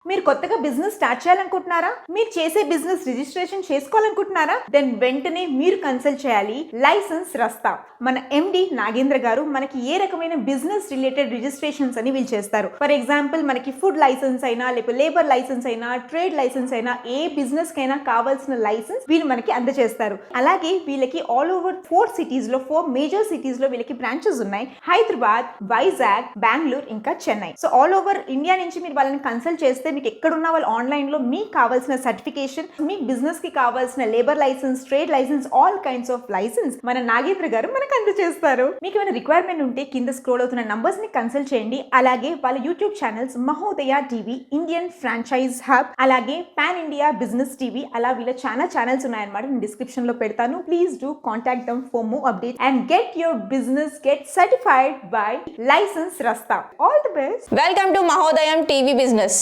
మీరు కొత్తగా business start చేయాలనుకుంటున్నారా? మీరు చేసే బిజినెస్ రిజిస్ట్రేషన్ చేసుకోవాలనుకుంటున్నారా? దెన్ వెంటనే మీరు కన్సల్ట్ చేయాలి లైసెన్స్ రస్తా. మన ఎండి నాగేంద్ర గారు మనకి ఏ రకమైన బిజినెస్ రిలేటెడ్ రిజిస్ట్రేషన్స్ అని వీళ్ళు చేస్తారు. ఫర్ ఎగ్జాంపుల్ మనకి ఫుడ్ లైసెన్స్ అయినా, లేకపోతే లేబర్ లైసెన్స్ అయినా, ట్రేడ్ లైసెన్స్ అయినా, ఏ బిజినెస్ కైనా కావాల్సిన లైసెన్స్ వీళ్ళు మనకి అందజేస్తారు. అలాగే వీళ్ళకి ఆల్ ఓవర్ 4 మేజర్ సిటీస్ లో వీళ్ళకి బ్రాంచెస్ ఉన్నాయి. హైదరాబాద్, వైజాగ్, బెంగళూరు, ఇంకా Chennai. So all over India నుంచి మీరు వాళ్ళని కన్సల్ట్ చేస్తే మీకు ఎక్కడున్నా వాళ్ళు ఆన్లైన్ లో మీకు కావాల్సిన సర్టిఫికేషన్, మీ బిజినెస్ కి కావాల్సిన labour licence, trade licence, all kinds of licence మన నాగేంద్ర గారు మనకు అందజేస్తారు. మీకు ఏమైనా రిక్వైర్మెంట్ ఉంటే కింద స్క్రోల్ అవుతున్న నంబర్స్ ని కన్సల్ట్ చేయండి. అలాగే వాళ్ళ YouTube channels Mahodaya TV, Indian franchise hub, అలాగే పాన్ ఇండియా బిజినెస్ టీవీ, అలా వీళ్ళ చాలా ఛానల్స్ ఉన్నాయన్నమాట. నేను డిస్క్రిప్షన్ లో పెడతాను. Please do contact them for more updates and get your business certified by license Rasta. All the best. Welcome to Mahodayam TV business.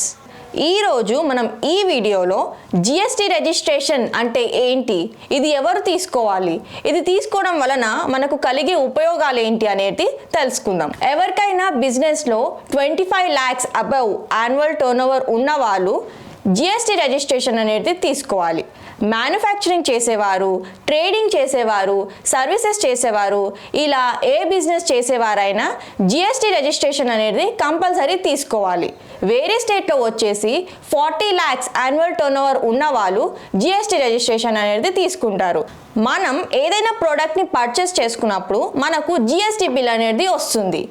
ఈరోజు మనం ఈ వీడియోలో జిఎస్టీ రిజిస్ట్రేషన్ అంటే ఏంటి, ఇది ఎవరు తీసుకోవాలి, ఇది తీసుకోవడం వలన మనకు కలిగే ఉపయోగాలు ఏంటి అనేది తెలుసుకుందాం. ఎవరికైనా బిజినెస్లో 25 lakhs అబవ్ యాన్యువల్ టర్నోవర్ ఉన్న వాళ్ళు జిఎస్టీ రిజిస్ట్రేషన్ అనేది తీసుకోవాలి. మ్యానుఫ్యాక్చరింగ్ చేసేవారు, ట్రేడింగ్ చేసేవారు, సర్వీసెస్ చేసేవారు, ఇలా ఏ బిజినెస్ చేసేవారైనా జిఎస్టీ రిజిస్ట్రేషన్ అనేది కంపల్సరీ తీసుకోవాలి. వేరే స్టేట్లో వచ్చేసి 40 lakhs యాన్యువల్ టర్నోవర్ ఉన్న వాళ్ళు జిఎస్టీ రిజిస్ట్రేషన్ అనేది తీసుకుంటారు. మనం ఏదైనా ప్రోడక్ట్ని పర్చేస్ చేసుకున్నప్పుడు మనకు జిఎస్టీ బిల్ అనేది వస్తుంది.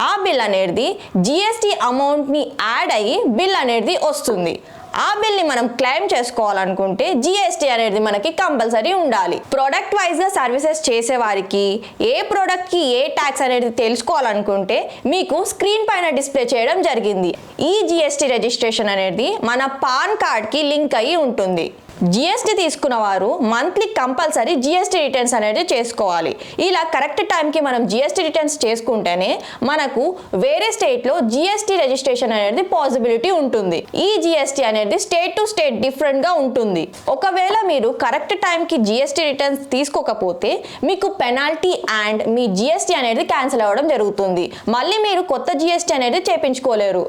ఆ బిల్ అనేది జిఎస్టీ అమౌంట్ని యాడ్ అయ్యి బిల్ అనేది వస్తుంది. ఆ బిల్ని మనం క్లెయిమ్ చేసుకోవాలనుకుంటే జిఎస్టీ అనేది మనకి కంపల్సరీ ఉండాలి. ప్రోడక్ట్ వైజ్గా సర్వీసెస్ చేసేవారికి ఏ ప్రోడక్ట్కి ఏ ట్యాక్స్ అనేది తెలుసుకోవాలనుకుంటే మీకు స్క్రీన్ పైన డిస్ప్లే చేయడం జరిగింది. ఈ జిఎస్టీ రిజిస్ట్రేషన్ అనేది మన పాన్ కార్డ్కి లింక్ అయ్యి ఉంటుంది. జిఎస్టీ తీసుకున్న వారు మంత్లీ కంపల్సరీ జిఎస్టీ రిటర్న్స్ అనేది చేసుకోవాలి. ఇలా కరెక్ట్ టైంకి మనం జిఎస్టీ రిటర్న్స్ చేసుకుంటేనే మనకు వేరే స్టేట్లో జిఎస్టీ రిజిస్ట్రేషన్ అనేది పాసిబిలిటీ ఉంటుంది. ఈ జిఎస్టీ అనేది స్టేట్ టు స్టేట్ డిఫరెంట్గా ఉంటుంది. ఒకవేళ మీరు కరెక్ట్ టైంకి జిఎస్టీ రిటర్న్స్ తీసుకోకపోతే మీకు పెనాల్టీ అండ్ మీ జిఎస్టీ అనేది క్యాన్సిల్ అవ్వడం జరుగుతుంది. మళ్ళీ మీరు కొత్త జిఎస్టీ అనేది చేపించుకోలేరు.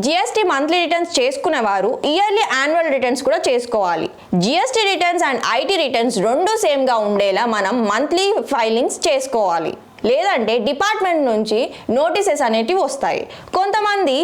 జిఎస్టీ మంత్లీ రిటర్న్స్ చేసుకునేవారు ఇయర్లీ యాన్యువల్ రిటర్న్స్ కూడా చేసుకోవాలి. GST returns and IT returns రెండు సేమ్గా ఉండేలా మనం మంత్లీ ఫైలింగ్స్ చేసుకోవాలి. లేదంటే డిపార్ట్మెంట్ నుంచి నోటీసెస్ అనేటివి వస్తాయి. కొంతమంది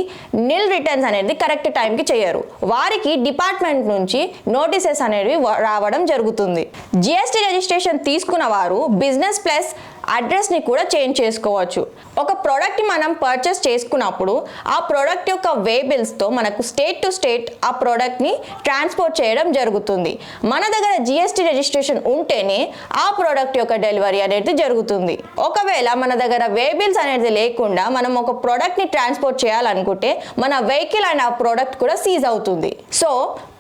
నిల్ రిటర్న్స్ అనేది కరెక్ట్ టైంకి చేయరు. వారికి డిపార్ట్మెంట్ నుంచి నోటీసెస్ అనేవి రావడం జరుగుతుంది. జిఎస్టీ రిజిస్ట్రేషన్ తీసుకున్న వారు బిజినెస్ ప్లస్ అడ్రస్ని కూడా చేంజ్ చేసుకోవచ్చు. ఒక ప్రోడక్ట్ని మనం పర్చేస్ చేసుకున్నప్పుడు ఆ ప్రోడక్ట్ యొక్క వే బిల్స్తో మనకు స్టేట్ టు స్టేట్ ఆ ప్రోడక్ట్ని ట్రాన్స్పోర్ట్ చేయడం జరుగుతుంది. మన దగ్గర జిఎస్టీ రిజిస్ట్రేషన్ ఉంటేనే ఆ ప్రోడక్ట్ యొక్క డెలివరీ అనేది జరుగుతుంది. ఒకవేళ మన దగ్గర వే బిల్స్ అనేది లేకుండా మనం ఒక ప్రోడక్ట్ని ట్రాన్స్పోర్ట్ చేయాలనుకుంటే మన వెహికల్ అండ్ ఆ ప్రోడక్ట్ కూడా సీజ్ అవుతుంది. సో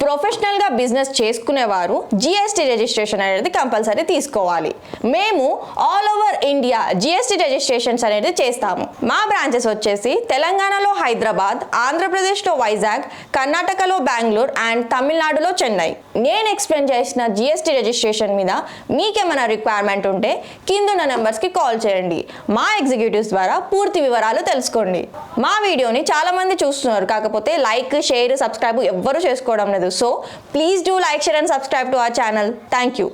ప్రొఫెషనల్గా బిజినెస్ చేసుకునేవారు జిఎస్టీ రిజిస్ట్రేషన్ అనేది కంపల్సరీ తీసుకోవాలి. మేము all over India GST registrations అనేది చేస్తాము. మా బ్రాంచెస్ వచ్చేసి తెలంగాణలో హైదరాబాద్, ఆంధ్రప్రదేశ్లో వైజాగ్, కర్ణాటకలో బెంగళూరు అండ్ తమిళనాడులో చెన్నై. నేను ఎక్స్ప్లెయిన్ చేసిన జిఎస్టీ రిజిస్ట్రేషన్ మీద మీకేమైనా రిక్వైర్మెంట్ ఉంటే కిందున్న నెంబర్స్కి కాల్ చేయండి. మా ఎగ్జిక్యూటివ్స్ ద్వారా పూర్తి వివరాలు తెలుసుకోండి. మా వీడియోని చాలా మంది చూస్తున్నారు, కాకపోతే లైక్, షేర్, సబ్స్క్రైబ్ ఎవ్వరూ చేసుకోవడం లేదు. So please do like, share and subscribe to our channel. Thank you.